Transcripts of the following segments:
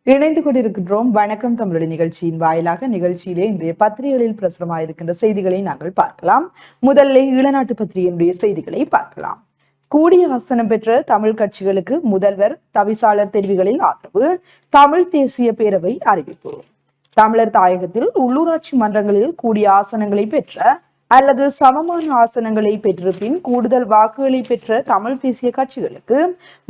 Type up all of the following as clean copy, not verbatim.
இணைந்து கொண்டிருக்கின்றோம் வணக்கம் தமிழொலி நிகழ்ச்சியின் வாயிலாக. நிகழ்ச்சியிலே இன்றைய பத்திரிகைகளில் பிரசுரமாயிருக்கின்ற செய்திகளை நாங்கள் பார்க்கலாம். முதல்ல ஈழநாட்டு பத்திரிகையினுடைய செய்திகளை பார்க்கலாம். கூடிய ஆசனம் பெற்ற தமிழ் கட்சிகளுக்கு முதல்வர் தவிசாளர் தெரிவுகளில் ஆதரவு. தமிழ் தேசிய பேரவை அறிவிப்பு. தமிழர் தாயகத்தில் உள்ளூராட்சி மன்றங்களில் கூடிய ஆசனங்களை பெற்ற அல்லது சமமான ஆசனங்களை பெற்றிருப்பின் கூடுதல் வாக்குகளை பெற்ற தமிழ் தேசிய கட்சிகளுக்கு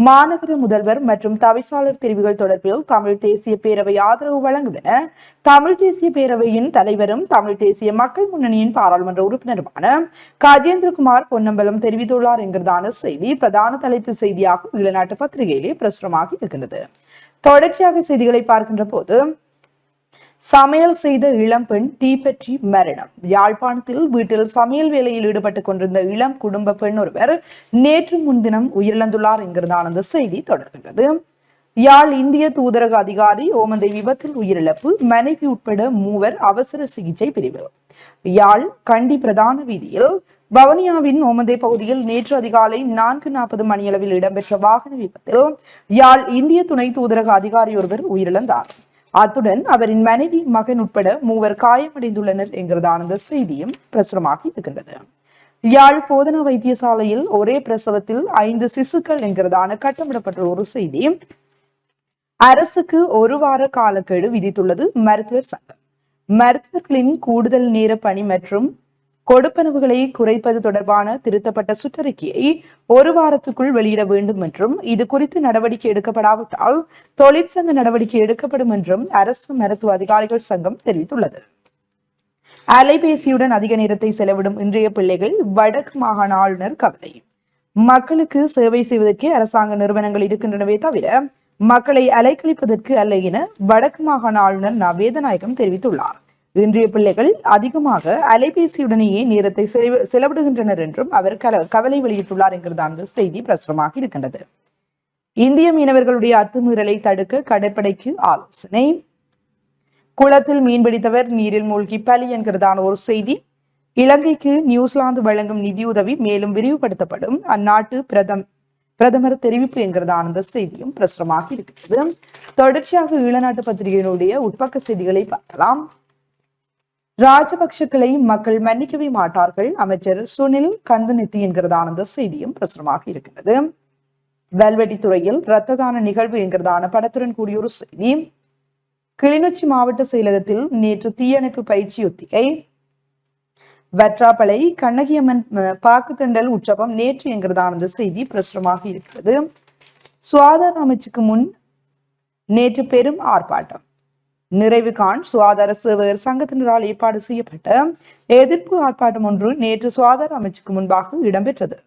மாநகர முதல்வர் மற்றும் தவிசாளர் தெரிவுகள் தொடர்பில் தமிழ் தேசிய பேரவை ஆதரவு வழங்கும் என தமிழ் தேசிய பேரவையின் தலைவரும் தமிழ் தேசிய மக்கள் முன்னணியின் பாராளுமன்ற உறுப்பினருமான கஜேந்திரகுமார் பொன்னம்பலம் தெரிவித்துள்ளார் என்கிறதான செய்தி பிரதான தலைப்பு செய்தியாக ஈழநாட்டு பத்திரிகையிலே பிரசுரமாக இருக்கின்றது. தொடர்ச்சியாக செய்திகளை பார்க்கின்ற போது, சமையல் செய்த இளம்பெண் தீப்பற்றி மரணம். யாழ்ப்பாணத்தில் வீட்டில் சமையல் வேலையில் ஈடுபட்டுக் கொண்டிருந்த இளம் குடும்ப பெண் ஒருவர் நேற்று முன்தினம் உயிரிழந்துள்ளார் என்கிறதான அந்த செய்தி தொடர்கின்றது. யாழ் இந்திய தூதரக அதிகாரி ஓமந்தை விபத்தில் உயிரிழப்பு. மனைவி உட்பட 3 அவசர சிகிச்சை பிரிவு. யாழ் கண்டி பிரதான வீதியில் வவுனியாவின் ஓமந்தை பகுதியில் நேற்று அதிகாலை 4:40 மணியளவில் இடம்பெற்ற வாகன விபத்தில் யாழ் இந்திய துணை தூதரக அதிகாரி ஒருவர் உயிரிழந்தார். அத்துடன் அவரின் மனைவி மகன் உட்பட 3 காயமடைந்துள்ளனர் என்கிறதான அந்த செய்தியும் பிரசுரமாக இருக்கின்றது. யாழ் போதனா வைத்தியசாலையில் ஒரே பிரசவத்தில் 5 சிசுக்கள் என்கிறதான கட்டமிடப்பட்ட ஒரு செய்தி. அரசுக்கு 1 வார காலக்கெடு விதித்துள்ளது மருத்துவர் சங்கம். மருத்துவர்களின் கூடுதல் நேர பணி மற்றும் கொடுப்பனவுகளை குறைப்பது தொடர்பான திருத்தப்பட்ட சுற்றறிக்கையை 1 வாரத்துக்குள் வெளியிட வேண்டும் என்றும் இது குறித்து நடவடிக்கை எடுக்கப்படாவிட்டால் தொழிற்சங்க நடவடிக்கை எடுக்கப்படும் என்றும் அரசு மருத்துவ அதிகாரிகள் சங்கம் தெரிவித்துள்ளது. அலைபேசியுடன் அதிக நேரத்தை செலவிடும் இன்றைய பிள்ளைகள் வடக்கு மாகாண ஆளுநர் கவலை. மக்களுக்கு சேவை செய்வதற்கு அரசாங்க நிறுவனங்கள் இருக்கின்றனவே தவிர மக்களை அலைக்கழிப்பதற்கு அல்ல என வடக்கு மாகாண ஆளுநர் ந. வேதநாயகம் தெரிவித்துள்ளார். இன்றைய பிள்ளைகள் அதிகமாக அலைபேசியுடனேயே நேரத்தை செலவிடுகின்றனர் என்றும் அவர் கவலை வெளியிட்டுள்ளார் என்கிறதான செய்தி பிரசுரமாக இருக்கின்றது. இந்திய மீனவர்களுடைய அத்துமீறலை தடுக்க கடற்படைக்கு ஆலோசனை. குளத்தில் மீன்பிடித்தவர் நீரில் மூழ்கி பலி என்கிறதான ஒரு செய்தி. இலங்கைக்கு நியூசிலாந்து வழங்கும் நிதியுதவி மேலும் விரிவுபடுத்தப்படும் அந்நாட்டு பிரதமர் தெரிவிப்பு என்கிறதான அந்த செய்தியும் பிரசுரமாக இருக்கிறது. தொடர்ச்சியாக ஈழநாட்டு பத்திரிகையினுடைய உட்பக்க செய்திகளை பார்க்கலாம். ராஜபக்ஷக்களை மக்கள் மன்னிக்கவே மாட்டார்கள், அமைச்சர் சுனில் கந்துநெத்தி என்கிறதான அந்த செய்தியும் பிரசுரமாக இருக்கிறது. வெல்வெட்டி துறையில் இரத்த தான நிகழ்வு என்கிறதான படத்துடன் கூடிய ஒரு செய்தி. கிளிநொச்சி மாவட்ட செயலகத்தில் நேற்று தீயணைப்பு பயிற்சி ஒத்திகை. வற்றாப்பளை கண்ணகியம்மன் பாக்குத்தண்டல் உற்சவம் நேற்று என்கிறதான அந்த செய்தி பிரசுரமாக இருக்கிறது. சுகாதார அமைச்சுக்கு முன் நேற்று பெரும் ஆர்ப்பாட்டம். நிறைவு காண் சுகாதார சேவகர் சங்கத்தினரால் ஏற்பாடு செய்யப்பட்ட எதிர்ப்பு ஆர்ப்பாட்டம் ஒன்று நேற்று சுகாதார அமைச்சுக்கு முன்பாக இடம்பெற்றது.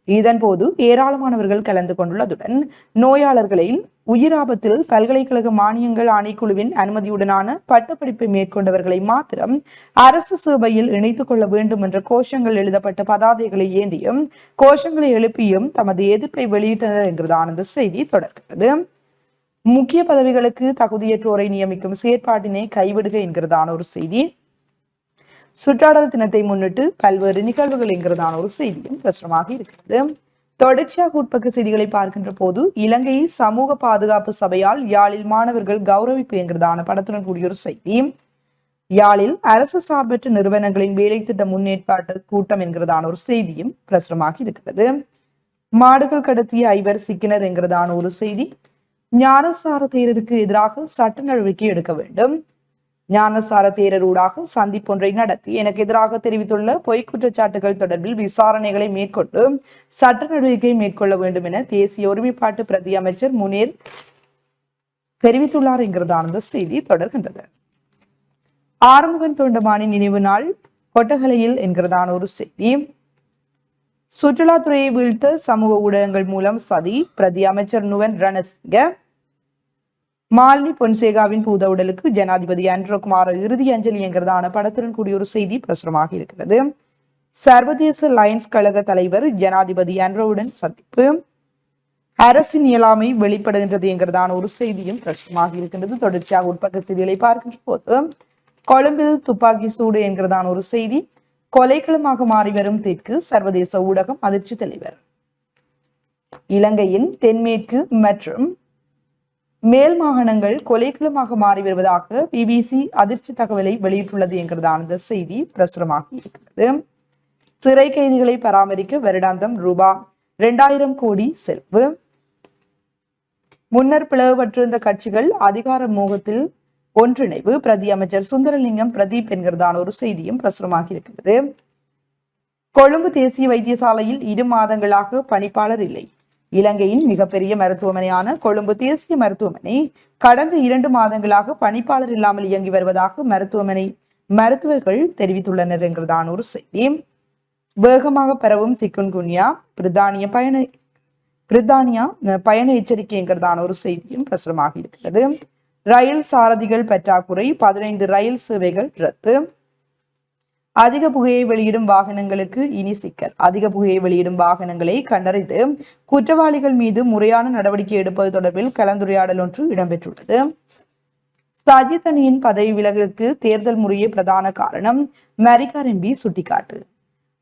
இதன் போது ஏராளமானவர்கள் கலந்து கொண்டுள்ளதுடன் நோயாளர்களில் உயிராபத்தில் பல்கலைக்கழக மானியங்கள் ஆணைக்குழுவின் அனுமதியுடனான பட்டப்படிப்பை மேற்கொண்டவர்களை மாத்திரம் அரசு சேவையில் இணைத்துக் கொள்ள வேண்டும் என்ற கோஷங்கள் எழுதப்பட்ட பதாதைகளை ஏந்தியும் கோஷங்களை எழுப்பியும் தமது எதிர்ப்பை வெளியிட்டனர் என்கிறதான அந்த செய்தி தொடர்கிறது. முக்கிய பதவிகளுக்கு தகுதியற்றோரை நியமிக்கும் செயற்பாட்டினை கைவிடுக என்கிறதான ஒரு செய்தி. சுற்றாடல் தினத்தை முன்னிட்டு பல்வேறு நிகழ்வுகள் என்கிறதான ஒரு செய்தியும் பிரசுரமாக இருக்கிறது. தொடர்ச்சியாக உட்பக்க செய்திகளை பார்க்கின்ற போது, இலங்கை சமூக பாதுகாப்பு சபையால் யாழில் மாணவர்கள் கௌரவிப்பு என்கிறதான படத்துடன் கூடிய ஒரு செய்தி. யாழில் அரசு சார்பற்ற நிறுவனங்களின் வேலை திட்ட முன்னேற்பாட்டு கூட்டம் என்கிறதான ஒரு செய்தியும் பிரசுரமாக இருக்கிறது. மாடுகள் கடத்திய 5 சிக்கினர் என்கிறதான ஒரு செய்தி. ஞானசார தேரருக்கு எதிராக சட்ட நடவடிக்கை எடுக்க வேண்டும். ஞானசார தேரரூடாக சந்திப்பொன்றை நடத்தி எனக்கு எதிராக தெரிவித்துள்ள பொய் குற்றச்சாட்டுகள் தொடர்பில் விசாரணைகளை மேற்கொண்டு சட்ட நடவடிக்கை மேற்கொள்ள வேண்டும் என தேசிய ஒருமைப்பாட்டு பிரதி அமைச்சர் முனீர் தெரிவித்துள்ளார் என்கிறதான செய்தி தொடர்கின்றது. ஆறுமுகன் தொண்டமானின் நினைவு நாள் கொட்டகலையில் என்கிறதான ஒரு செய்தி. சுற்றுலாத்துறையை வீழ்த்த சமூக ஊடகங்கள் மூலம் சதி. பிரதி அமைச்சர் நுவன் ரணசிங்க. மாலினி பொன்சேகாவின் பூத உடலுக்கு ஜனாதிபதி அன்ரோகுமார் இறுதி அஞ்சலி என்கிறதான படத்துடன் கூடிய ஒரு செய்தி பிரசுரமாக இருக்கிறது. சர்வதேச லயன்ஸ் கழக தலைவர் ஜனாதிபதி அன்ரோவுடன் சந்திப்பு. அரசின் இயலாமை வெளிப்படுகின்றது என்கிறதான ஒரு செய்தியும் பிரசுரமாக இருக்கின்றது. தொடர்ச்சியாக உட்பக்க செய்திகளை பார்க்கின்ற போது, கொழும்பில் துப்பாக்கி சூடு என்கிறதான ஒரு செய்தி. கொலைக்களமாக மாறி வரும் தெற்கு சர்வதேச ஊடகம் அதிர்ச்சி தலைவர். இலங்கையின் தென்மேற்கு மற்றும் மேல் மாகாணங்கள் கொலைக்களமாக மாறி வருவதாக பிபிசி அதிர்ச்சி தகவலை வெளியிட்டுள்ளது என்கிறதான இந்த செய்தி பிரசுரமாகி இருக்கிறது. சிறை கைதிகளை பராமரிக்க வருடாந்தம் ரூபாய் 2000 கோடி செலவு. முன்னர் பிளவுபட்டிருந்த கட்சிகள் அதிகார மோகத்தில் ஒன்றிணைவு. பிரதி அமைச்சர் சுந்தரலிங்கம் பிரதீப் என்கிறதான ஒரு செய்தியும் பிரசுரமாகி இருக்கிறது. கொழும்பு தேசிய வைத்தியசாலையில் 2 மாதங்களாக பணிப்பாளர் இல்லை. இலங்கையின் மிகப்பெரிய மருத்துவமனையான கொழும்பு தேசிய மருத்துவமனை கடந்த 2 மாதங்களாக பணிப்பாளர் இல்லாமல் இயங்கி வருவதாக மருத்துவமனை மருத்துவர்கள் தெரிவித்துள்ளனர் என்கிறதான ஒரு செய்தி. வேகமாக பரவும் சிக்குன்குன்யா பிரித்தானியா பயண எச்சரிக்கை என்கிறதான ஒரு செய்தியும் பிரசுரமாக இருக்கிறது. ரயில் சாரதிகள் பற்றாக்குறை, 15 ரயில் சேவைகள் ரத்து. அதிக புகையை வெளியிடும் வாகனங்களுக்கு இனி சிக்கல். அதிக புகையை வெளியிடும் வாகனங்களை கண்டறிந்து குற்றவாளிகள் மீது முறையான நடவடிக்கை எடுப்பது தொடர்பில் கலந்துரையாடல் ஒன்று இடம்பெற்றுள்ளது. சஜித் அணியின் பதவி விலகலுக்கு தேர்தல் முறையே பிரதான காரணம். மரிகார் எம்பி சுட்டிக்காட்டு.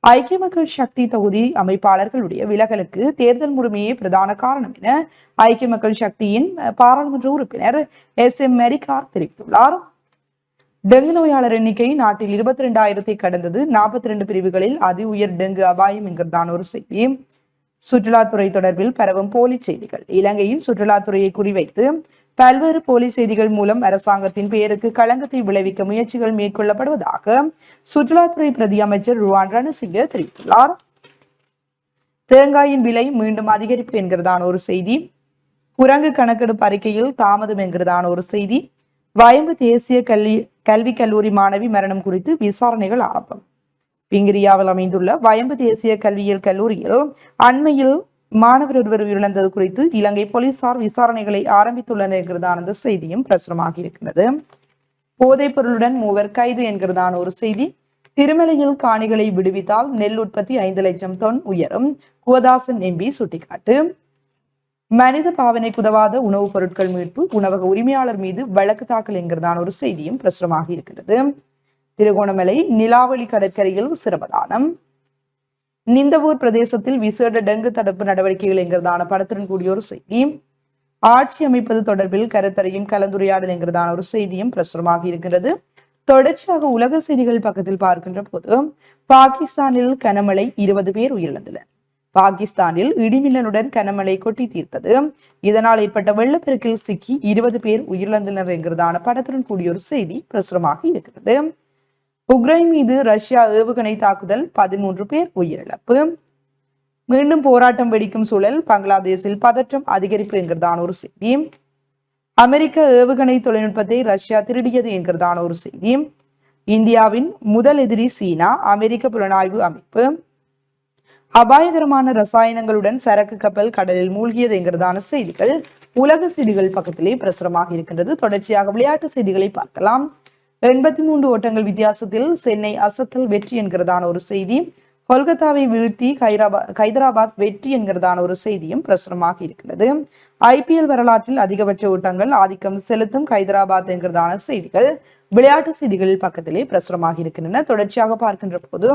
ஐக்கிய மக்கள் சக்தி தொகுதி அமைப்பாளர்களுடைய விலகலுக்கு தேர்தல் முறைமையே பிரதான காரணம் என ஐக்கிய மக்கள் சக்தியின் பாராளுமன்ற உறுப்பினர் SM மரிகார் தெரிவித்துள்ளார். டெங்கு நோயாளர் எண்ணிக்கை நாட்டில் 22,000 கடந்தது. 42 பிரிவுகளில் அதி உயர் டெங்கு அபாயம் என்கிறதான ஒரு செய்தி. சுற்றுலாத்துறை தொடர்பில் பரவும் போலி செய்திகள். இலங்கையின் சுற்றுலாத்துறையை குறிவைத்து பல்வேறு போலி செய்திகள் மூலம் அரசாங்கத்தின் பெயருக்கு களங்கத்தை விளைவிக்க முயற்சிகள் மேற்கொள்ளப்படுவதாக சுற்றுலாத்துறை பிரதி அமைச்சர் ருவான் ரணசிங்க தெரிவித்துள்ளார். தேங்காயின் விலை மீண்டும் அதிகரிப்பு என்கிறதான ஒரு செய்தி. குரங்கு கணக்கெடுப்பு அறிக்கையில் தாமதம் என்கிறதான ஒரு செய்தி. வயம்பு தேசிய கல்வி கல்லூரி மாணவி மரணம் குறித்து விசாரணைகள் ஆரம்பம். பிங்கிரியாவில் அமைந்துள்ள வயம்பு தேசிய கல்வியியல் கல்லூரியில் அண்மையில் மாணவர் ஒருவர் உயிரிழந்தது குறித்து இலங்கை போலீசார் விசாரணைகளை ஆரம்பித்துள்ளனர் என்கிறதான அந்த செய்தியும் பிரசுரமாகி இருக்கிறது. போதைப் பொருளுடன் 3 கைது என்கிறதான ஒரு செய்தி. திருமலையில் காணிகளை விடுவித்தால் நெல் உற்பத்தி 5 லட்சம் தொன் உயரும். குவதாசன் எம்பி சுட்டிக்காட்டு. மனித பாவனைக்கு உதவாத உணவுப் பொருட்கள் மீட்பு. உணவக உரிமையாளர் மீது வழக்கு தாக்கல் என்கிறதான ஒரு செய்தியும் பிரசுரமாகி இருக்கிறது. திருகோணமலை நிலாவளி கடற்கரையில் சிரமதானம். நிந்தவூர் பிரதேசத்தில் விசேட டெங்கு தடுப்பு நடவடிக்கைகள் என்கிறதான படத்துடன் கூடிய ஒரு செய்தி. ஆட்சி அமைப்பது தொடர்பில் கருத்தரையும் கலந்துரையாடல் என்கிறதான ஒரு செய்தியும் பிரசுரமாகி இருக்கிறது. தொடர்ச்சியாக உலக செய்திகள் பக்கத்தில் பார்க்கின்ற போது பாகிஸ்தானில் கனமழை 20 பேர் உயிரிழந்தனர். பாகிஸ்தானில் இடிமின்னலுடன் கனமழை கொட்டி தீர்த்தது. இதனால் ஏற்பட்ட வெள்ளப்பெருக்கில் சிக்கி 20 பேர் உயிரிழந்தனர் என்கிறதான படத்துடன் கூடிய ஒரு செய்தி பிரசுரமாக இருக்கிறது. உக்ரைன் மீது ரஷ்யா ஏவுகணை தாக்குதல், 13 பேர் உயிரிழப்பு. மீண்டும் போராட்டம் வெடிக்கும் சூழல். பங்களாதேஷில் பதற்றம் அதிகரிப்பு என்கிறதான ஒரு செய்தி. அமெரிக்க ஏவுகணை தொழில்நுட்பத்தை ரஷ்யா திருடியது என்கிறதான ஒரு செய்தி. இந்தியாவின் முதல் எதிரி சீனா. அமெரிக்க புலனாய்வு அமைப்பு. அபாயகரமான ரசாயனங்களுடன் சரக்கு கப்பல் கடலில் மூழ்கியது என்கிறதான செய்திகள் உலக செய்திகள் பக்கத்திலே பிரசுரமாக இருக்கின்றது. தொடர்ச்சியாக விளையாட்டு செய்திகளை பார்க்கலாம். 83 ஓட்டங்கள் வித்தியாசத்தில் சென்னை அசத்தல் வெற்றி என்கிறதான ஒரு செய்தி. கொல்கத்தாவை வீழ்த்தி ஹைதராபாத் வெற்றி என்கிறதான ஒரு செய்தியும் பிரசுரமாக இருக்கிறது. IPL வரலாற்றில் அதிகபட்ச ஓட்டங்கள் ஆதிக்கம் செலுத்தும் ஹைதராபாத் என்கிறதான செய்திகள் விளையாட்டு செய்திகள் பக்கத்திலே பிரசுரமாக இருக்கின்றன. தொடர்ச்சியாக பார்க்கின்ற போது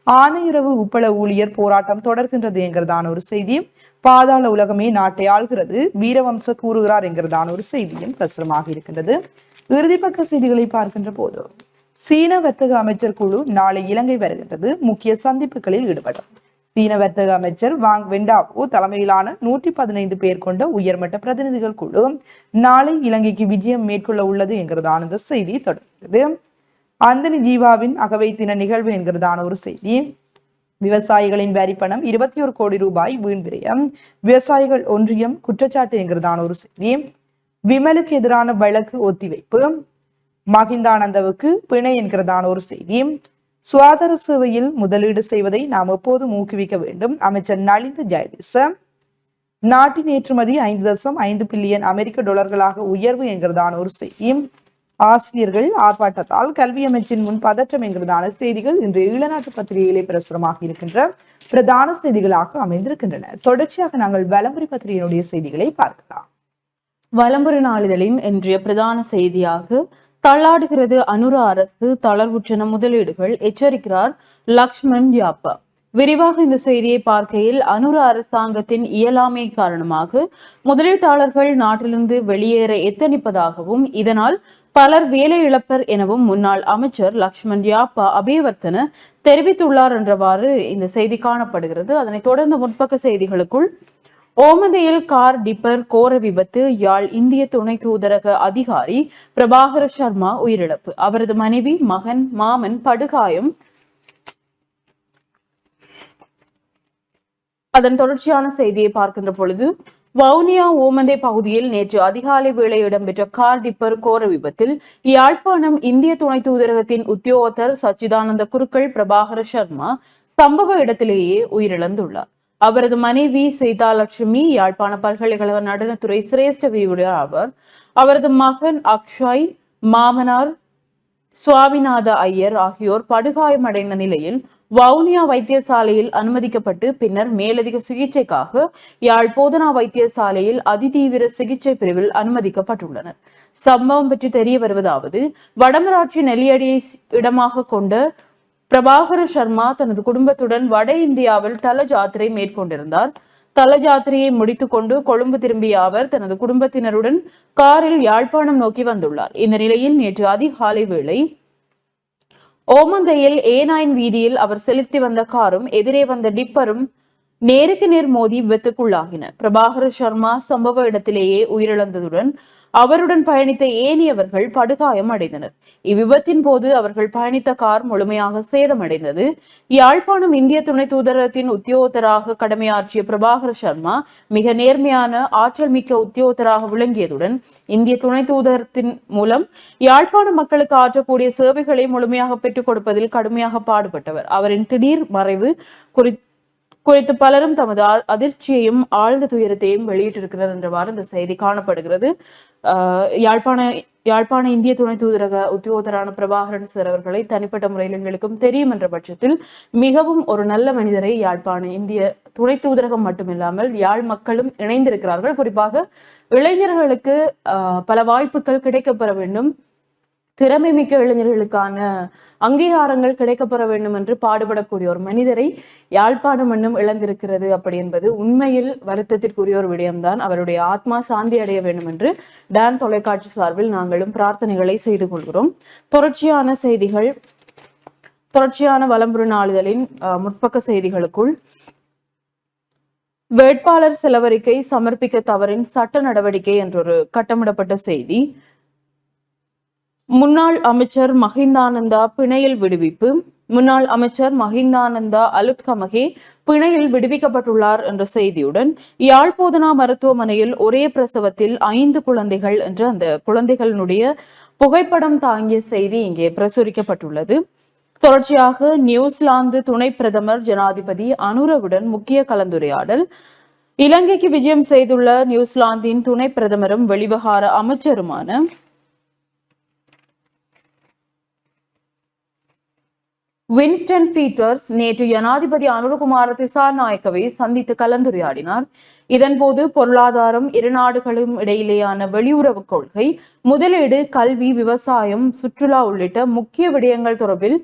ஆணையரவு உப்பள ஊழியர் போராட்டம் தொடர்கின்றது என்கிறதான ஒரு செய்தி. பாதாள உலகமே நாட்டை ஆள்கிறது, வீரவம்ச கூறுகிறார் என்கிறதான ஒரு செய்தியும் பிரசுரமாக இருக்கின்றது. இறுதிப்பக்க செய்திகளை பார்க்கின்ற போது சீன வர்த்தக அமைச்சர் குழு நாளை இலங்கை வருகின்றது. முக்கிய சந்திப்புகளில் ஈடுபடும். சீன வர்த்தக அமைச்சர் வாங் வெண்டாவோ தலைமையிலான 115 பேர் கொண்ட உயர்மட்ட பிரதிநிதிகள் குழு நாளை இலங்கைக்கு விஜயம் மேற்கொள்ள உள்ளது என்கிறதான இந்த செய்தி தொடர்கிறது. அந்தனி ஜீவாவின் அகவை தின நிகழ்வு என்கிறதான ஒரு செய்தி. விவசாயிகளின் வரி பணம் 21 கோடி ரூபாய் வீண் விரயம். விவசாயிகள் ஒன்றியம் குற்றச்சாட்டு என்கிறதான ஒரு செய்தி. விமலுக்கு எதிரான வழக்கு ஒத்திவைப்பு. மஹிந்தானந்தவுக்கு பிணை என்கிறதான ஒரு செய்தி. சுகாதார சேவையில் முதலீடு செய்வதை நாம் எப்போதும் ஊக்குவிக்க வேண்டும். அமைச்சர் நலிந்த ஜெயதிச. நாட்டின் ஏற்றுமதி 5.5 பில்லியன் அமெரிக்க டாலர்களாக உயர்வு என்கிறதான ஒரு செய்தி. ஆசிரியர்கள் ஆர்ப்பாட்டத்தால் கல்வி அமைச்சின் முன் பதற்றம் என்கிறதான செய்திகள் இன்றைய ஈழநாட்டு பத்திரிகையிலே பிரசுரமாக இருக்கின்ற பிரதான செய்திகளாக அமைந்திருக்கின்றன. தொடர்ச்சியாக நாங்கள் வலம்புரி பத்திரிகையினுடைய செய்திகளை பார்க்கலாம். வலம்புரி நாளிதழின் இன்றைய பிரதான செய்தியாக தள்ளாடுகிறது அனுர அரசு, தளர்வுற்றன முதலீடுகள், எச்சரிக்கிறார் லக்ஷ்மண் யாப்பா. விரிவாக இந்த செய்தியை பார்க்கையில் அனுர அரசாங்கத்தின் இயலாமை காரணமாக முதலீட்டாளர்கள் நாட்டிலிருந்து வெளியேற எத்தனிப்பதாகவும் இதனால் பலர் வேலை இழப்பர் எனவும் முன்னாள் அமைச்சர் லக்ஷ்மண் யாப்பா அபேவர்த்தன தெரிவித்துள்ளார் என்றவாறு இந்த செய்தி காணப்படுகிறது. அதனைத் தொடர்ந்து முற்பக்க செய்திகளுக்குள் ஓமந்தையில் கார் டிப்பர் கோர விபத்து, யாழ் இந்திய துணை தூதரக அதிகாரி பிரபாகர சர்மா உயிரிழப்பு, அவரது மனைவி மகன் மாமன் படுகாயம். அதன் தொடர்ச்சியான செய்தியை பார்க்கின்ற பொழுது வவுனியா ஓமந்தை பகுதியில் நேற்று அதிகாலை வேளை இடம்பெற்ற கார் டிப்பர் கோர விபத்தில் யாழ்ப்பாணம் இந்திய துணை தூதரகத்தின் உத்தியோகத்தர் சச்சிதானந்த குருக்கள் பிரபாகர சர்மா சம்பவ இடத்திலேயே உயிரிழந்துள்ளார். அவரது மனைவி சீதாலட்சுமி யாழ்ப்பாண பல்கலைக்கழக நடனத்துறை சிரேஷ்ட விரிவுரையாளர் ஆவார். அவரது மகன் அக்ஷய், மாமனார் சுவாமிநாத ஐயர் ஆகியோர் படுகாயமடைந்த நிலையில் வவுனியா வைத்தியசாலையில் அனுமதிக்கப்பட்டு பின்னர் மேலதிக சிகிச்சைக்காக யாழ் போதனா வைத்தியசாலையில் அதிதீவிர சிகிச்சை பிரிவில் அனுமதிக்கப்பட்டுள்ளனர். சம்பவம் பற்றி தெரிய வருவதாவது, வடமராட்சி நெல்லியடியை இடமாக கொண்ட பிரபாகர சர்மா தனது குடும்பத்துடன் வட இந்தியாவில் தல ஜாத்திரை மேற்கொண்டிருந்தார். தல ஜாத்திரையை முடித்துக் கொண்டு கொழும்பு திரும்பிய அவர் தனது குடும்பத்தினருடன் காரில் யாழ்ப்பாணம் நோக்கி வந்துள்ளார். இந்த நிலையில் நேற்று அதிகாலை வேளை ஓமந்தையில் A9 வீதியில் அவர் செலுத்தி வந்த காரும் எதிரே வந்த டிப்பரும் நேருக்கு நேர் மோதி விபத்துக்குள்ளாகின. பிரபாகர சர்மா சம்பவ இடத்திலேயே உயிரிழந்ததுடன் அவருடன் பயணித்த ஏனையவர்கள் படுகாயம் அடைந்தனர். இவ்விபத்தின் போது அவர்கள் பயணித்த கார் முழுமையாக சேதமடைந்தது. யாழ்ப்பாணம் இந்திய துணை தூதரகத்தின் உத்தியோகத்தராக கடமையாற்றிய பிரபாகர சர்மா மிக நேர்மையான ஆற்றல் மிக்க உத்தியோகத்தராக விளங்கியதுடன் இந்திய துணை தூதரத்தின் மூலம் யாழ்ப்பாண மக்களுக்கு ஆற்றக்கூடிய சேவைகளை முழுமையாக பெற்றுக் கொடுப்பதில் கடுமையாக பாடுபட்டவர். அவரின் திடீர் மறைவு குறித்து பலரும் தமது அதிர்ச்சியையும் ஆழ்ந்த துயரத்தையும் வெளியிட்டிருக்கிறார் என்றவாறு இந்த செய்தி காணப்படுகிறது. யாழ்ப்பாண இந்திய துணை தூதரக உத்தியோகத்தரான பிரபாகரன் சார் அவர்களை தனிப்பட்ட முறையில் எங்களுக்கும் தெரியும் என்ற பட்சத்தில் மிகவும் ஒரு நல்ல மனிதரை யாழ்ப்பாண இந்திய துணை தூதரகம் மட்டுமில்லாமல் யாழ் மக்களும் இணைந்திருக்கிறார்கள். குறிப்பாக இளைஞர்களுக்கு பல வாய்ப்புகள் கிடைக்கப்பெற வேண்டும், திறமை மிக்க இளைஞர்களுக்கான அங்கீகாரங்கள் கிடைக்கப்பெற வேண்டும் என்று பாடுபடக்கூடிய ஒரு மனிதரை யாழ்ப்பாணம் மண்ணும் இழந்திருக்கிறது. அப்படி என்பது உண்மையில் வருத்தத்திற்குரிய ஒரு விடயம்தான். அவருடைய ஆத்மா சாந்தி அடைய வேண்டும் என்று டான் தொலைக்காட்சி சார்பில் நாங்களும் பிரார்த்தனைகளை செய்து கொள்கிறோம். தொடர்ச்சியான செய்திகள், தொடர்ச்சியான வலம்புரி நாளிதழின் முற்பக்க செய்திகளுக்குள் வேட்பாளர் செலவறிக்கை சமர்ப்பிக்க தவறின் சட்ட நடவடிக்கை என்றொரு கட்டமிடப்பட்ட செய்தி. முன்னாள் அமைச்சர் மஹிந்தானந்தா பிணையில் விடுவிப்பு. முன்னாள் அமைச்சர் மஹிந்தானந்தா அலுத்கமகே பிணையில் விடுவிக்கப்பட்டுள்ளார் என்ற செய்தியுடன் யாழ் போதனா மருத்துவமனையில் ஒரே பிரசவத்தில் 5 குழந்தைகள் என்ற அந்த குழந்தைகளினுடைய புகைப்படம் தாங்கிய செய்தி இங்கே பிரசுரிக்கப்பட்டுள்ளது. தொடர்ச்சியாக நியூசிலாந்து துணை பிரதமர் ஜனாதிபதி அனுரவுடன் முக்கிய கலந்துரையாடல். இலங்கைக்கு விஜயம் செய்துள்ள நியூசிலாந்தின் துணை பிரதமரும் வெளிவிவகார அமைச்சருமான வின்ஸ்டன் பீட்டர்ஸ் நேற்று ஜனாதிபதி அனுரகுமார திசாநாயக்கவை சந்தித்து கலந்துரையாடினார். இதன்போது பொருளாதாரம், இரு நாடுகளும் இடையிலேயான வெளியுறவு கொள்கை, முதலீடு, கல்வி, விவசாயம், சுற்றுலா உள்ளிட்ட முக்கிய விடயங்கள் தொடர்பில்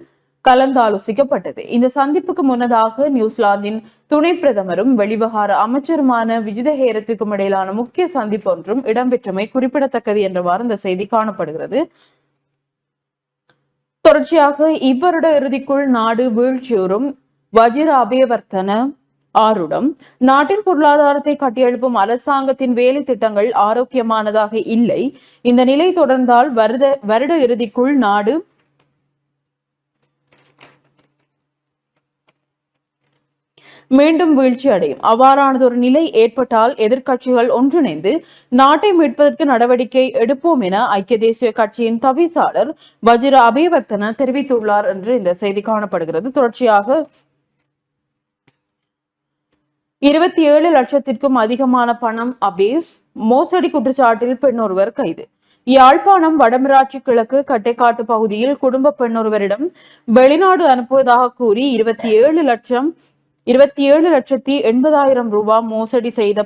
கலந்தாலோசிக்கப்பட்டது. இந்த சந்திப்புக்கு முன்னதாக நியூசிலாந்தின் துணை பிரதமரும் வெளிவிவகார அமைச்சருமான விஜித ஹேரத்துக்கும் இடையிலான முக்கிய சந்திப்பு ஒன்றும் இடம்பெற்றமை குறிப்பிடத்தக்கது என்றவாறு இந்த செய்தி காணப்படுகிறது. தொடர்ச்சியாக இவ்வருட இறுதிக்குள் நாடு வீழ்ச்சியுறும் வஜிர அபேவர்த்தன ஆருடம். நாட்டின் பொருளாதாரத்தை கட்டியெழுப்பும் அரசாங்கத்தின் வேலை திட்டங்கள் ஆரோக்கியமானதாக இல்லை. இந்த நிலை தொடர்ந்தால் வருட இறுதிக்குள் நாடு மீண்டும் வீழ்ச்சி அடையும். அவ்வாறானதொரு நிலை ஏற்பட்டால் எதிர்க்கட்சிகள் ஒன்றிணைந்து நாட்டை மீட்பதற்கு நடவடிக்கை எடுப்போம் என ஐக்கிய தேசிய கட்சியின் தவிசாளர் வஜிர அபேவர்த்தன தெரிவித்துள்ளார் என்று இந்த செய்தி காணப்படுகிறது. தொடர்ச்சியாக 27 லட்சத்திற்கும் அதிகமான பணம் அபேஸ் மோசடி குற்றச்சாட்டில் பெண்ணொருவர் கைது. யாழ்ப்பாணம் வடமராட்சி கிழக்கு கட்டைக்காட்டு பகுதியில் குடும்ப பெண்ணொருவரிடம் வெளிநாடு அனுப்புவதாக கூறி 27,80,000 ரூபாய் மோசடி செய்த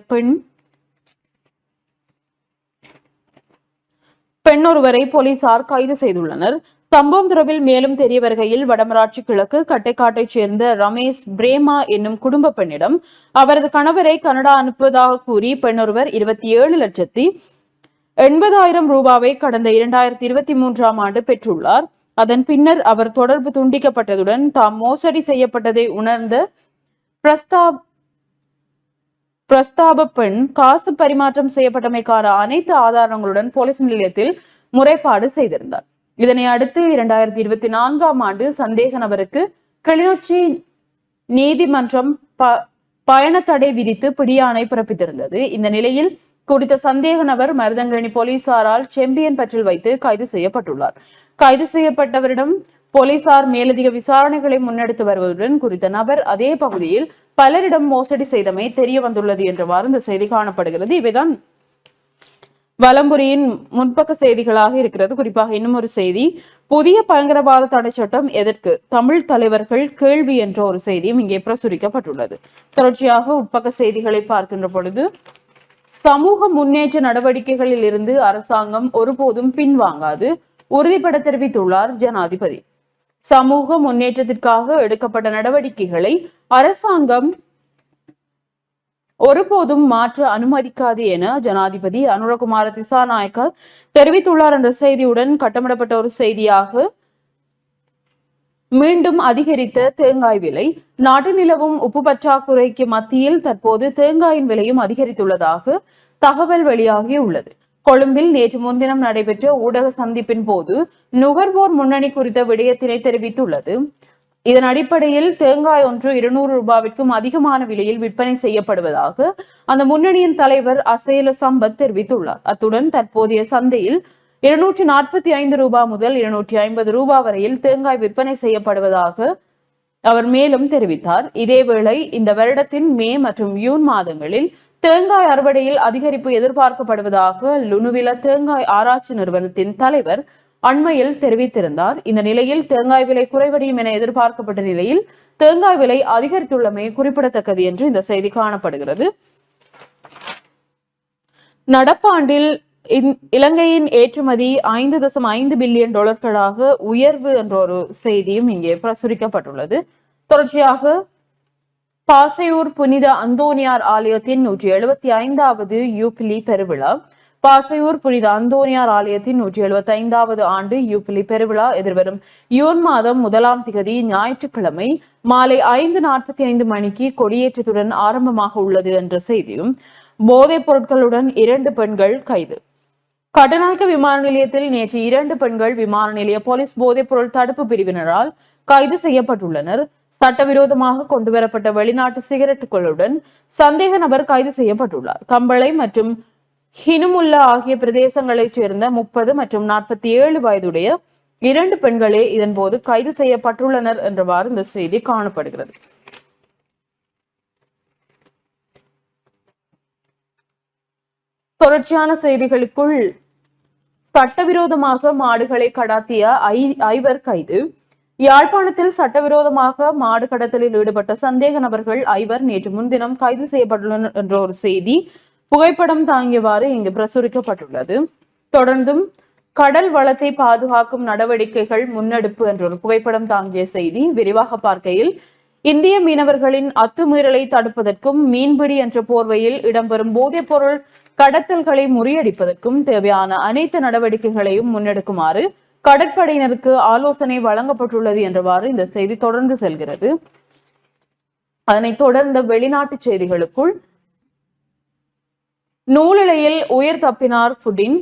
பெண்ணொருவரை போலீசார் கைது செய்துள்ளனர். சம்பவம் தொடர்பில் மேலும் தெரிய வருகையில் வடமராட்சி கிழக்கு கட்டைக்காட்டைச் சேர்ந்த ரமேஷ் பிரேமா என்னும் குடும்ப பெண்ணிடம் அவரது கணவரை கனடா அனுப்புவதாக கூறி பெண்ணொருவர் 27,80,000 ரூபாவை கடந்த 2023ஆம் ஆண்டு பெற்றுள்ளார். அதன் பின்னர் அவர் தொடர்பு துண்டிக்கப்பட்டதுடன் தாம் மோசடி செய்யப்பட்டதை உணர்ந்த பிரஸ்தாப பெண் காசு பரிமாற்றம் செய்யப்பட்டமைக்கான அனைத்து ஆதாரங்களுடன் போலீஸ் நிலையத்தில் முறைப்பாடு செய்திருந்தார். இதனை அடுத்து 2024ஆம் ஆண்டு சந்தேக நபருக்கு கிளிநொச்சி நீதிமன்றம் பயண தடை விதித்து பிடியாணை பிறப்பித்திருந்தது. இந்த நிலையில் குறித்த சந்தேக நபர் மருதங்கணி போலீசாரால் செம்பியன் பற்றில் வைத்து கைது செய்யப்பட்டுள்ளார். கைது செய்யப்பட்டவரிடம் போலீசார் மேலதிக விசாரணைகளை முன்னெடுத்து வருவதுடன் குறித்த நபர் அதே பகுதியில் பலரிடம் மோசடி செய்தமை தெரிய வந்துள்ளது என்றவாறு இந்த செய்தி காணப்படுகிறது. இவைதான் வலம்புரியின் முன்பக்க செய்திகளாக இருக்கிறது. குறிப்பாக இன்னும் ஒரு செய்தி, புதிய பயங்கரவாத தடை சட்டம் எதற்கு, தமிழ் தலைவர்கள் கேள்வி என்ற ஒரு செய்தியும் இங்கே பிரசுரிக்கப்பட்டுள்ளது. தொடர்ச்சியாக உட்பக்க செய்திகளை பார்க்கின்ற பொழுது, சமூக முன்னேற்ற நடவடிக்கைகளில் இருந்து அரசாங்கம் ஒருபோதும் பின்வாங்காது உறுதிபட தெரிவித்துள்ளார் ஜனாதிபதி. சமூக முன்னேற்றத்திற்காக எடுக்கப்பட்ட நடவடிக்கைகளை அரசாங்கம் ஒருபோதும் மாற்ற அனுமதிக்காது என ஜனாதிபதி அனுரகுமார திசாநாயக்க தெரிவித்துள்ளார் என்ற செய்தியுடன் கட்டமிடப்பட்ட ஒரு செய்தியாக, மீண்டும் அதிகரித்த தேங்காய் விலை, நாட்டு நிலவும் உப்பு பற்றாக்குறைக்கு மத்தியில் தற்போது தேங்காயின் விலையும் அதிகரித்துள்ளதாக தகவல் வெளியாகியுள்ளது. கொழும்பில் நேற்று முன்தினம் நடைபெற்ற ஊடக சந்திப்பின் போது நுகர்வோர் முன்னணி குறித்த விடயத்தினை தெரிவித்துள்ளது. இதன் அடிப்படையில் தேங்காய் ஒன்று 200 ரூபாவிற்கும் அதிகமான விலையில் விற்பனை செய்யப்படுவதாக அந்த முன்னணியின் தலைவர் அசேல சம்பத் தெரிவித்துள்ளார். அத்துடன் தற்போதைய சந்தையில் 245 ரூபாய் முதல் 250 ரூபாய் வரையில் தேங்காய் விற்பனை செய்யப்படுவதாக அவர் மேலும் தெரிவித்தார். இதேவேளை இந்த வருடத்தின் மே மற்றும் ஜூன் மாதங்களில் தேங்காய் அறுவடையில் அதிகரிப்பு எதிர்பார்க்கப்படுவதாக லுணுவில தேங்காய் ஆராய்ச்சி நிறுவனத்தின் தலைவர் அண்மையில் தெரிவித்திருந்தார். இந்த நிலையில் தேங்காய் விலை குறைவடையும் என எதிர்பார்க்கப்பட்ட நிலையில் தேங்காய் விலை அதிகரித்துள்ளமை குறிப்பிடத்தக்கது என்று இந்த செய்தி காணப்படுகிறது. நடப்பாண்டில் இலங்கையின் ஏற்றுமதி 5.5 பில்லியன் டாலர்களாக உயர்வு என்ற ஒரு செய்தியும் இங்கே பிரசுரிக்கப்பட்டுள்ளது. தொடர்ச்சியாக பாசையூர் புனித அந்தோனியார் ஆலயத்தின் 175வது யூபிலி பெருவிழா. பாசையூர் புனித அந்தோனியார் ஆலயத்தின் 175வது ஆண்டு யூபிலி பெருவிழா எதிர்வரும் ஜூன் மாதம் 1ஆம் திகதி ஞாயிற்றுக்கிழமை மாலை 5:45 மணிக்கு கொடியேற்றத்துடன் ஆரம்பமாக உள்ளது என்ற செய்தியும், போதைப் பொருட்களுடன் 2 பெண்கள் கைது. கட்டநாயக்க விமான நிலையத்தில் நேற்று 2 பெண்கள் விமான நிலைய போலீஸ் போதைப் பொருள் தடுப்பு பிரிவினரால் கைது செய்யப்பட்டுள்ளனர். சட்டவிரோதமாக கொண்டுவரப்பட்ட வெளிநாட்டு சிகரெட்டுகளுடன் சந்தேக நபர் கைது செய்யப்பட்டுள்ளார். கம்பளை மற்றும் ஹினுமுல்லா ஆகிய பிரதேசங்களைச் சேர்ந்த 30 மற்றும் 47 வயதுடைய 2 பெண்களே இதன் போது கைது செய்யப்பட்டுள்ளனர் என்றவாறு இந்த செய்தி காணப்படுகிறது. தொடர்ச்சியான செய்திகளுக்குள், சட்டவிரோதமாக மாடுகளை கடத்திய 5 கைது. யாழ்ப்பாணத்தில் சட்டவிரோதமாக மாடு கடத்தலில் ஈடுபட்ட சந்தேக நபர்கள் 5 நேற்று முன்தினம் கைது செய்யப்பட்டுள்ளனர் என்ற ஒரு செய்தி புகைப்படம் தாங்கியவாறு இங்கு பிரசுரிக்கப்பட்டுள்ளது. தொடர்ந்தும் கடல் வளத்தை பாதுகாக்கும் நடவடிக்கைகள் முன்னெடுப்பு என்ற ஒரு புகைப்படம் தாங்கிய செய்தி விரிவாக பார்க்கையில், இந்திய மீனவர்களின் அத்துமீறலை தடுப்பதற்கும் மீன்பிடி என்ற போர்வையில் இடம்பெறும் போதைப் பொருள் கடத்தல்களை முறியடிப்பதற்கும் தேவையான அனைத்து நடவடிக்கைகளையும் முன்னெடுக்குமாறு கடற்படையினருக்கு ஆலோசனை வழங்கப்பட்டுள்ளது என்றவாறு இந்த செய்தி தொடர்ந்து செல்கிறது. அதனைத் தொடர்ந்த வெளிநாட்டு செய்திகளுக்குள், நூலிழையில் உயிர் தப்பினார் புடின்.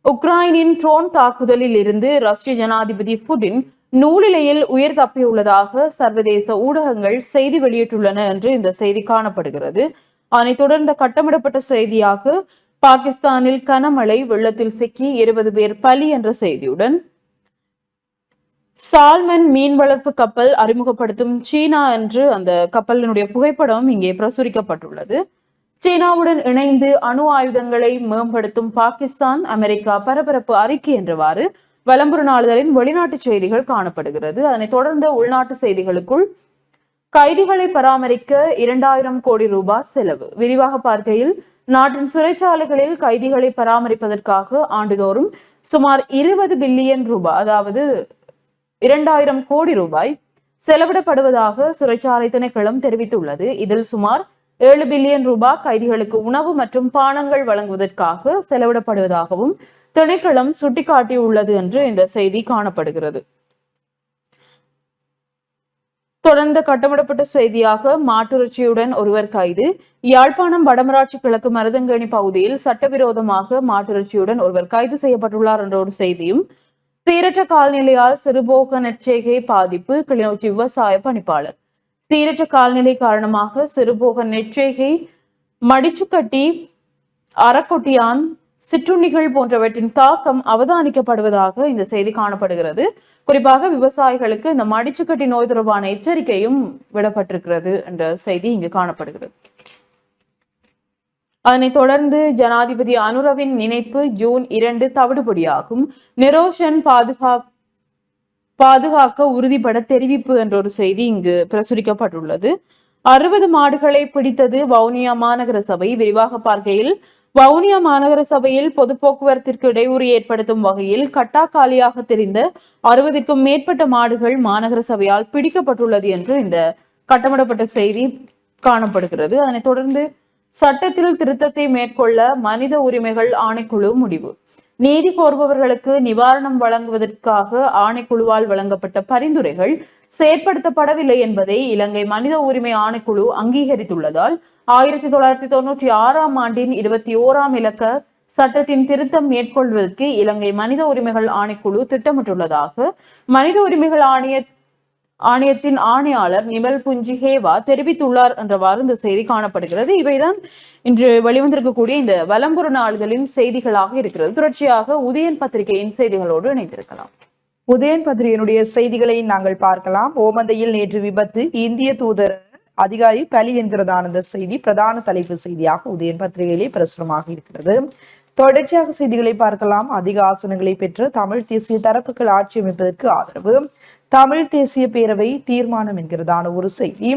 உக்ரைனின் ட்ரோன் தாக்குதலில் இருந்து ரஷ்ய ஜனாதிபதி புடின் நூலிழையில் உயிர் தப்பியுள்ளதாக சர்வதேச ஊடகங்கள் செய்தி வெளியிட்டுள்ளன என்று இந்த செய்தி காணப்படுகிறது. அதனைத் தொடர்ந்த கட்டமிடப்பட்ட செய்தியாக, பாகிஸ்தானில் கனமழை வெள்ளத்தில் சிக்கி 20 பேர் பலி என்ற செய்தியுடன், சால்மன் மீன் வளர்ப்பு கப்பல் அறிமுகப்படுத்தும் சீனா என்று அந்த கப்பலினுடைய புகைப்படம் இங்கே பிரசுரிக்கப்பட்டுள்ளது. சீனாவுடன் இணைந்து அணு ஆயுதங்களை மேம்படுத்தும் பாகிஸ்தான், அமெரிக்கா பரபரப்பு அறிக்கை என்றவாறு வலம்புரி நாளிதழின் வெளிநாட்டு செய்திகள் காணப்படுகிறது. அதனைத் தொடர்ந்து உள்நாட்டு செய்திகளுக்குள், கைதிகளை பராமரிக்க 2000 கோடி ரூபாய் செலவு. விரிவாக பார்க்கையில், நாட்டின் சிறைச்சாலைகளில் கைதிகளை பராமரிப்பதற்காக ஆண்டுதோறும் சுமார் 20 பில்லியன் ரூபாய், அதாவது 2000 கோடி ரூபாய் செலவிடப்படுவதாக சிறைச்சாலை திணைக்களம் தெரிவித்துள்ளது. இதில் சுமார் 7 பில்லியன் ரூபாய் கைதிகளுக்கு உணவு மற்றும் பானங்கள் வழங்குவதற்காக செலவிடப்படுவதாகவும் திணைக்களம் சுட்டிக்காட்டியுள்ளது என்று இந்த செய்தி காணப்படுகிறது. தொடர்ந்து கட்டமிடப்பட்ட செய்தியாக மாட்டிறைச்சியுடன் ஒருவர் கைது. யாழ்ப்பாணம் வடமராட்சி கிழக்கு மருதங்கேணி பகுதியில் சட்டவிரோதமாக மாட்டிறைச்சியுடன் ஒருவர் கைது செய்யப்பட்டுள்ளார் என்ற ஒரு செய்தியும், சீரற்ற கால்நிலையால் சிறுபோக நெற்செய்கை பாதிப்பு, கிளிநொச்சி விவசாய பணிப்பாளர். சீரற்ற கால்நிலை காரணமாக சிறுபோக நெற்செய்கை, மடிச்சுக்கட்டி, அறக்கொட்டியான், சிற்றுண்ணிகள் போன்றவற்றின் தாக்கம் அவதானிக்கப்படுவதாக இந்த செய்தி காணப்படுகிறது. குறிப்பாக விவசாயிகளுக்கு இந்த மடிச்சுக்கட்டி நோய் தொடர்பான எச்சரிக்கையும் விடப்பட்டிருக்கிறது என்ற செய்தி இங்கு காணப்படுகிறது. அதனைத் தொடர்ந்து ஜனாதிபதி அனுரவின் நினைப்பு ஜூன் 2 தவிடுபடியாகும். நிரோஷன் பாதுகாக்க உறுதிபட தெரிவிப்பு என்ற ஒரு செய்தி இங்கு பிரசுரிக்கப்பட்டுள்ளது. 60 மாடுகளை பிடித்தது வவுனியா மாநகர சபை. விரிவாக பார்க்கையில், வவுனியா மாநகர சபையில் பொது போக்குவரத்திற்கு இடையூறு ஏற்படுத்தும் வகையில் கட்டாக்காலியாக தெரிந்த 60க்கும் மேற்பட்ட மாடுகள் மாநகர சபையால் பிடிக்கப்பட்டுள்ளது என்று இந்த கட்டமிடப்பட்ட செய்தி காணப்படுகிறது. அதனைத் தொடர்ந்து சட்டத்தில் திருத்தத்தை மேற்கொள்ள மனித உரிமைகள் ஆணைக்குழு முடிவு. நீதி கோருபவர்களுக்கு நிவாரணம் வழங்குவதற்காக ஆணைக்குழுவால் வழங்கப்பட்ட பரிந்துரைகள் செயற்படுத்தப்படவில்லை என்பதை இலங்கை மனித உரிமை ஆணைக்குழு அங்கீகரித்துள்ளதால் 1996ஆம் ஆண்டின் 21ஆம் இலக்க சட்டத்தின் திருத்தம் மேற்கொள்வதற்கு இலங்கை மனித உரிமைகள் ஆணைக்குழு திட்டமிட்டுள்ளதாக மனித உரிமைகள் ஆணையத்தின் ஆணையாளர் நிமல் புஞ்சி ஹேவா தெரிவித்துள்ளார் என்றவாறு இந்த செய்தி காணப்படுகிறது. இவைதான் இன்று வெளிவந்திருக்கக்கூடிய இந்த வலம்புற நாடுகளின் செய்திகளாக இருக்கிறது. தொடர்ச்சியாக உதயன் பத்திரிகையின் செய்திகளோடு இணைந்திருக்கலாம். உதயன் பத்திரிகையினுடைய செய்திகளை நாங்கள் பார்க்கலாம். ஓமந்தையில் நேற்று விபத்து, இந்திய தூதர் அதிகாரி பலி என்கிறதான இந்த செய்தி பிரதான தலைப்பு செய்தியாக உதயன் பத்திரிகையிலே பிரசுரமாக இருக்கிறது. தொடர்ச்சியாக செய்திகளை பார்க்கலாம். அதிக ஆசனங்களை பெற்ற தமிழ் தேசிய தரப்புகள் ஆட்சி அமைப்பதற்கு ஆதரவு, தமிழ் தேசிய பேரவை தீர்மானம் என்கிறதான ஒரு செய்தி.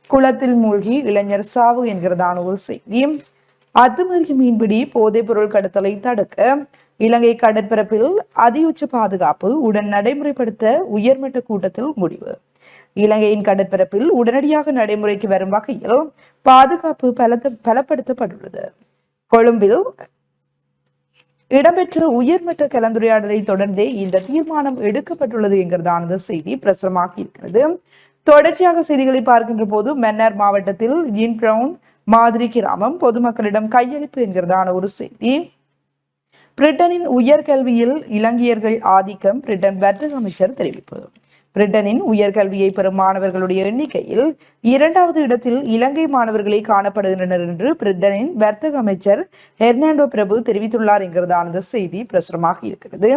குளத்தில் மூழ்கி இளைஞர் சாவு என்கிறதான ஒரு செய்தி. அத்துமீறி மீன்பிடி போதைப் பொருள் கடத்தலை தடுக்க இலங்கை கடற்பரப்பில் அதியுச்ச பாதுகாப்பு உடன் நடைமுறைப்படுத்த உயர்மட்ட கூட்டத்தில் முடிவு. இலங்கையின் கடற்பரப்பில் உடனடியாக நடைமுறைக்கு வரும் வகையில் பாதுகாப்பு பலப்படுத்தப்பட்டுள்ளது. கொழும்பில் இடம்பெற்ற உயர்மட்ட கலந்துரையாடலை தொடர்ந்தே இந்த தீர்மானம் எடுக்கப்பட்டுள்ளது என்கிறதான செய்தி பிரசுரமாக இருக்கிறது. தொடர்ச்சியாக செய்திகளை பார்க்கின்ற போது மன்னார் மாவட்டத்தில் ஜீன் பிரவுன் மாதிரி கிராமம் பொதுமக்களிடம் கையளிப்பு என்கிறதான ஒரு செய்தி. பிரிட்டனின் உயர்கல்வியில் இலங்கையர்கள் ஆதிக்கம், பிரிட்டன் வர்த்தக அமைச்சர் தெரிவிப்பு. பிரிட்டனின் உயர்கல்வியை பெறும் மாணவர்களுடைய எண்ணிக்கையில் 2வது இடத்தில் இலங்கை மாணவர்களே காணப்படுகின்றனர் என்று பிரிட்டனின் வர்த்தக அமைச்சர் ஹெர்னாண்டோ பிரபு தெரிவித்துள்ளார் என்கிறதான செய்தி பிரசுரமாக இருக்கிறது.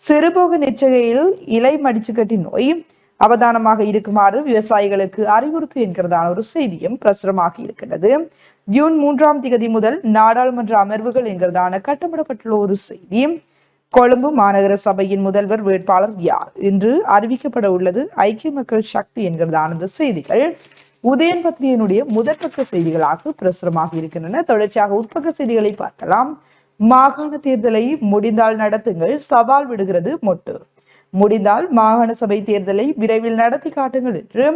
சிறுபோக நெச்சகையில் இலை மடிச்சுக்கட்டி நோய் அவதானமாக இருக்குமாறு விவசாயிகளுக்கு அறிவுறுத்து என்கிறதான ஒரு செய்தியும் பிரசுரமாக இருக்கிறது. ஜூன் 3ஆம் தேதி முதல் நாடாளுமன்ற அமர்வுகள் என்கிறதான கட்டமிடப்பட்டுள்ள ஒரு செய்தி. கொழும்பு மாநகர சபையின் முதல்வர் வேட்பாளர் யார் என்று அறிவிக்கப்பட உள்ளது ஐக்கிய மக்கள் சக்தி என்கிறதான செய்திகள் உதயன் பத்திரிகையினுடைய முதற்பக்க செய்திகளாக பிரசுரமாக இருக்கின்றன. தொடர்ச்சியாக உட்பக்க செய்திகளை பார்க்கலாம். மாகாண தேர்தலை முடிந்தால் நடத்துங்கள், சவால் விடுகிறது மொட்டு. முடிந்தால் மாகாண சபை தேர்தலை விரைவில் நடத்தி காட்டுங்கள் என்று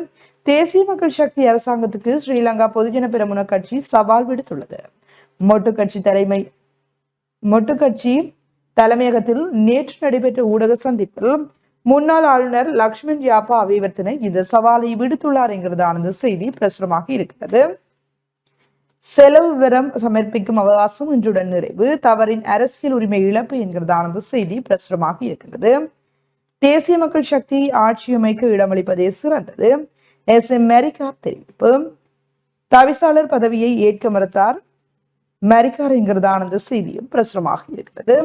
தேசிய மக்கள் சக்தி அரசாங்கத்துக்கு ஸ்ரீலங்கா பொதுஜன பெரமுன கட்சி சவால் விடுத்துள்ளது. மொட்டு கட்சி தலைமையகத்தில் நேற்று நடைபெற்ற ஊடக சந்திப்பில் முன்னாள் ஆளுநர் லக்ஷ்மண் யாப்பா அபிவர்த்தனை இந்த சவாலை விடுத்துள்ளார் என்கிறதான செய்தி பிரசுரமாக இருக்கிறது. செலவு விவரம் சமர்ப்பிக்கும் அவகாசம் இன்றுடன் நிறைவு, தவறின் அரசியல் உரிமை இழப்பு என்கிறதான செய்தி பிரசுரமாக இருக்கிறது. தேசிய மக்கள் சக்தி ஆட்சியமைக்க இடமளிப்பதே சிறந்தது, SM மெரிக்கார் தெரிவிப்பு. தவிசாளர் பதவியை ஏற்க மறுத்தார் மெரிக்கார் என்கிறதான செய்தியும் பிரசுரமாக இருக்கிறது.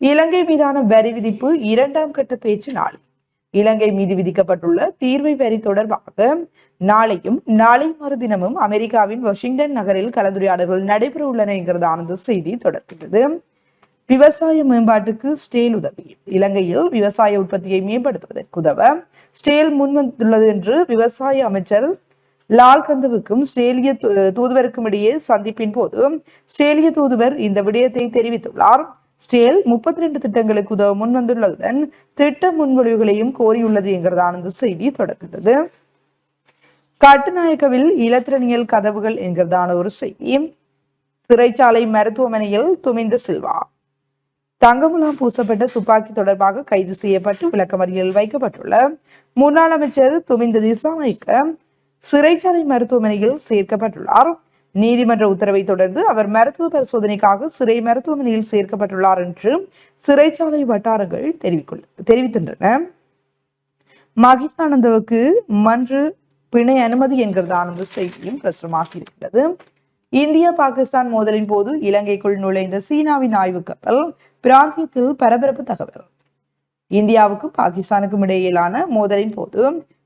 இலங்கை மீதான வரி விதிப்பு 2ஆம் கட்ட பேச்சு நாளை. இலங்கை மீது விதிக்கப்பட்டுள்ள தீர்வை வரி தொடர்பாக நாளையும் நாளை மறுதினமும் அமெரிக்காவின் வாஷிங்டன் நகரில் கலந்துரையாடல்கள் நடைபெற உள்ளன என்கிறதான செய்தி தொடர்கிறது. விவசாய மேம்பாட்டுக்கு ஸ்டேல் உதவி. இலங்கையில் விவசாய உற்பத்தியை மேம்படுத்துவதற்கு உதவ ஸ்டேல் முன்வந்துள்ளது என்று விவசாய அமைச்சர் லால்கந்தவுக்கும் ஸ்ட்ரேலிய தூதுவருக்கும் இடையே சந்திப்பின் போது ஸ்ட்ரேலிய தூதுவர் இந்த விடயத்தை தெரிவித்துள்ளார். ஸ்டேல் 32 திட்டங்களுக்கு உதவ முன்வந்துள்ளதுடன் திட்ட முன்மொழிவுகளையும் கோரியுள்ளது என்கிறதான இந்த செய்தி தொடர்கிறது. கட்டுநாயக்கவில் இலத்திரனியல் கதவுகள் என்கிறதான ஒரு செய்தி. சிறைச்சாலை மருத்துவமனையில் துமிந்த சில்வா தங்கமுலாம் பூசப்பட்ட துப்பாக்கி தொடர்பாக கைது செய்யப்பட்டு விளக்கமறியலில் வைக்கப்பட்டுள்ள முன்னாள் அமைச்சர் துமிந்த திசாநாயக்க சிறைச்சாலை மருத்துவமனையில் சேர்க்கப்பட்டுள்ளார். நீதிமன்ற உத்தரவை தொடர்ந்து அவர் மருத்துவ பரிசோதனைக்காக சிறை மருத்துவமனையில் சேர்க்கப்பட்டுள்ளார் என்று சிறைச்சாலை வட்டாரங்கள் தெரிவிக்கின்றன. மகிதானந்தவுக்கு மன்று பிணை அனுமதி என்கிறதான அந்த செய்தியும் பிரசுரமாக இருக்கிறது. இந்தியா பாகிஸ்தான் மோதலின் போது இலங்கைக்குள் நுழைந்த சீனாவின் ஆய்வு கப்பல் பிராந்தியத்தில் பரபரப்பு தகவல். இந்தியாவுக்கும் பாகிஸ்தானுக்கும் இடையிலான மோதலின் போது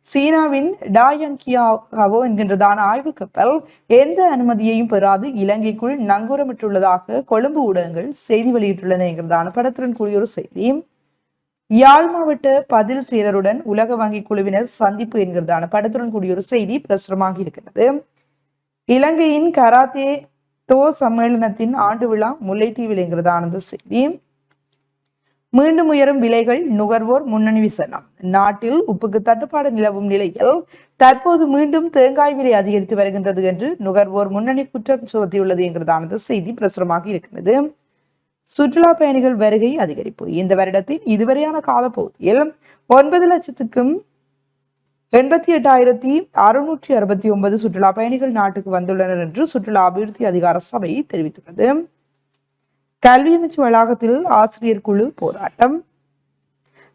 சீனாவின் டாயன்கியாவோ என்கின்றதான ஆய்வு கப்பல் எந்த அனுமதியையும் பெறாது இலங்கைக்குள் நங்கூரமிட்டுள்ளதாக கொழும்பு ஊடகங்கள் செய்தி வெளியிட்டுள்ளன என்கிறதான படத்துடன் கூடிய ஒரு செய்தி. யாழ் மாவட்ட பதில் செயலருடன் உலக வங்கி குழுவினர் சந்திப்பு என்கிறதான படத்துடன் கூடிய ஒரு செய்தி பிரசுரமாக இருக்கிறது. இலங்கையின் கராத்தே தோ சம்மேளனத்தின் ஆண்டு விழா முல்லைத்தீவில் என்கிறதான செய்தி. மீண்டும் உயரும் விலைகள் நுகர்வோர் முன்னணி விசனம். நாட்டில் உப்புக்கு தட்டுப்பாடு நிலவும் நிலையில் தற்போது மீண்டும் தேங்காய் விலை அதிகரித்து வருகின்றது என்று நுகர்வோர் முன்னணி குற்றம் சுமத்தியுள்ளது என்கிறதான செய்தி பிரசுரமாக இருக்கிறது. சுற்றுலா பயணிகள் வருகை அதிகரிப்பு. இந்த வருடத்தின் இதுவரையான காலப்பகுதியில் 9,88,669 சுற்றுலா பயணிகள் நாட்டுக்கு வந்துள்ளனர் என்று சுற்றுலா அபிவிருத்தி அதிகார சபை தெரிவித்துள்ளது. கல்வி அமைச்சு வளாகத்தில் ஆசிரியர் குழு போராட்டம்.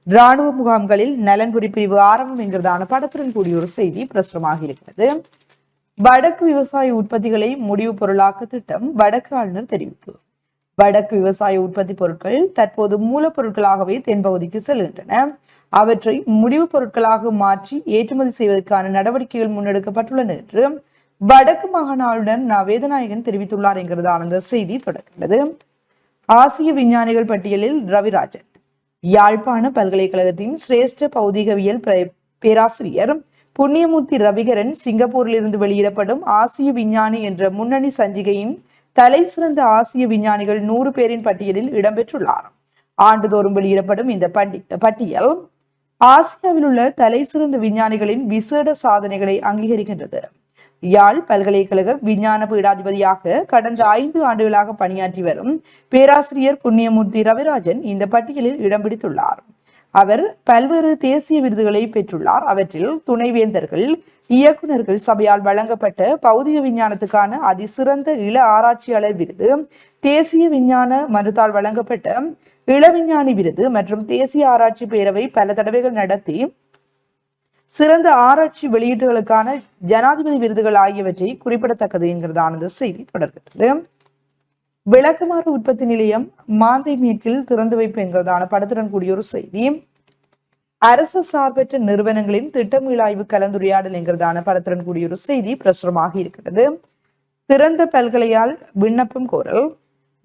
இராணுவ முகாம்களில் நலன்புரி பிரிவு ஆரம்பம் என்கிறதான படத்துடன் கூடிய ஒரு செய்தி பிரசுரமாக இருக்கிறது. வடக்கு விவசாய உற்பத்திகளை முடிவு பொருளாக்க திட்டம் வடக்கு ஆளுநர் தெரிவிப்பு. வடக்கு விவசாய உற்பத்தி பொருட்கள் தற்போது மூலப்பொருட்களாகவே தென்பகுதிக்கு செல்கின்றன. அவற்றை முடிவு பொருட்களாக மாற்றி ஏற்றுமதி செய்வதற்கான நடவடிக்கைகள் முன்னெடுக்கப்பட்டுள்ளன என்று வடக்கு மாகாண ஆளுநர் வேதநாயகன் தெரிவித்துள்ளார் என்கிறதான அந்த செய்தி தொடர்கிறது. ஆசிய விஞ்ஞானிகள் பட்டியலில் ரவிராஜன். யாழ்ப்பாண பல்கலைக்கழகத்தின் சிரேஷ்ட பௌதிகவியல் பேராசிரியர் புண்ணியமூர்த்தி ரவிகரன் சிங்கப்பூரில் இருந்து வெளியிடப்படும் ஆசிய விஞ்ஞானி என்ற முன்னணி சஞ்சிகையின் தலை சிறந்த ஆசிய விஞ்ஞானிகள் 100 பேரின் பட்டியலில் இடம்பெற்றுள்ளார். ஆண்டுதோறும் வெளியிடப்படும் இந்த பட்டியல் ஆசியாவில் உள்ள தலை சிறந்த விஞ்ஞானிகளின் விசேட சாதனைகளை அங்கீகரிக்கின்றது. யாழ் பல்கலைக்கழக விஞ்ஞான பீடாதிபதியாக கடந்த 5 ஆண்டுகளாக பணியாற்றி வரும் பேராசிரியர் புண்ணியமூர்த்தி ரவிராஜன் இந்த பட்டியலில் இடம் பிடித்துள்ளார். அவர் பல்வேறு தேசிய விருதுகளை பெற்றுள்ளார். அவற்றில் துணைவேந்தர்கள், இயக்குநர்கள் சபையால் வழங்கப்பட்ட பௌதிக விஞ்ஞானத்துக்கான அதிசிறந்த இள ஆராய்ச்சியாளர் விருது, தேசிய விஞ்ஞான மன்றத்தால் வழங்கப்பட்ட இளவிஞ்ஞானி விருது மற்றும் தேசிய ஆராய்ச்சி பேரவை பல தடவைகள் நடத்தி சிறந்த ஆராய்ச்சி வெளியீட்டுகளுக்கான ஜனாதிபதி விருதுகள் ஆகியவற்றை குறிப்பிடத்தக்கது என்கிறதான செய்தி தொடர்கிறது. விளக்குமாறு உற்பத்தி நிலையம் மாந்தை மேற்கில் திறந்து வைப்பு என்கிறதான படத்துடன் கூடிய ஒரு செய்தி. அரசு சார்பற்ற நிறுவனங்களின் திட்டமீளாய்வு கலந்துரையாடல் என்கிறதான படத்துடன் கூடிய ஒரு செய்தி பிரசுரமாக இருக்கிறது. திறந்த பல்கலையால் விண்ணப்பம் கோரல்.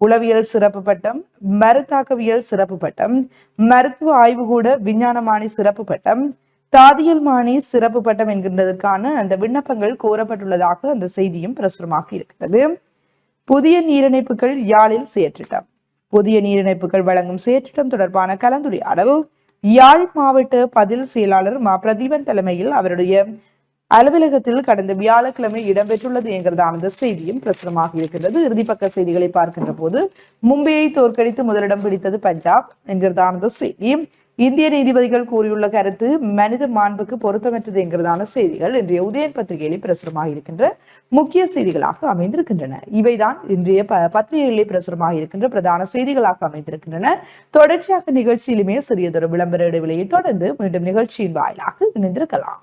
உளவியல் சிறப்பு பட்டம், மருத்தாக்கவியல் சிறப்பு பட்டம், மருத்துவ ஆய்வுகூட விஞ்ஞானமானி சிறப்பு பட்டம், தாதியல் மானி சிறப்பு பட்டம் என்கின்றதற்கான அந்த விண்ணப்பங்கள் கோரப்பட்டுள்ளதாக அந்த செய்தியும் பிரசுரமாக இருக்கிறது. புதிய நீரிணைப்புகள் யாழில் செயற்றிட்டம். புதிய நீரிணைப்புகள் வழங்கும் செயற்றிட்டம் தொடர்பான கலந்துரையாடல் யாழ் மாவட்ட பதில் செயலாளர் பிரதீபன் தலைமையில் அவருடைய அலுவலகத்தில் கடந்த வியாழக்கிழமை இடம்பெற்றுள்ளது என்கிறதான செய்தியும் பிரசுரமாக இருக்கிறது. இறுதிப்பக்க செய்திகளை பார்க்கின்ற போது மும்பையை தோற்கடித்து முதலிடம் பிடித்தது பஞ்சாப் என்கிறதான செய்தி. இந்திய நீதிபதிகள் கூறியுள்ள கருத்து மனித மாண்புக்கு பொருத்தமற்றது என்கிறதான செய்திகள் இன்றைய உதயன் பத்திரிகையில் பிரசுரமாக இருக்கின்ற முக்கிய செய்திகளாக அமைந்திருக்கின்றன. இவைதான் இன்றைய பத்திரிகைகளிலே பிரசுரமாக இருக்கின்ற பிரதான செய்திகளாக அமைந்திருக்கின்றன. தொடர்ச்சியாக நிகழ்ச்சியிலுமே சிறியதொரு விளம்பர இடைவெளியை தொடர்ந்து மீண்டும் நிகழ்ச்சியின் வாயிலாக இணைந்திருக்கலாம்.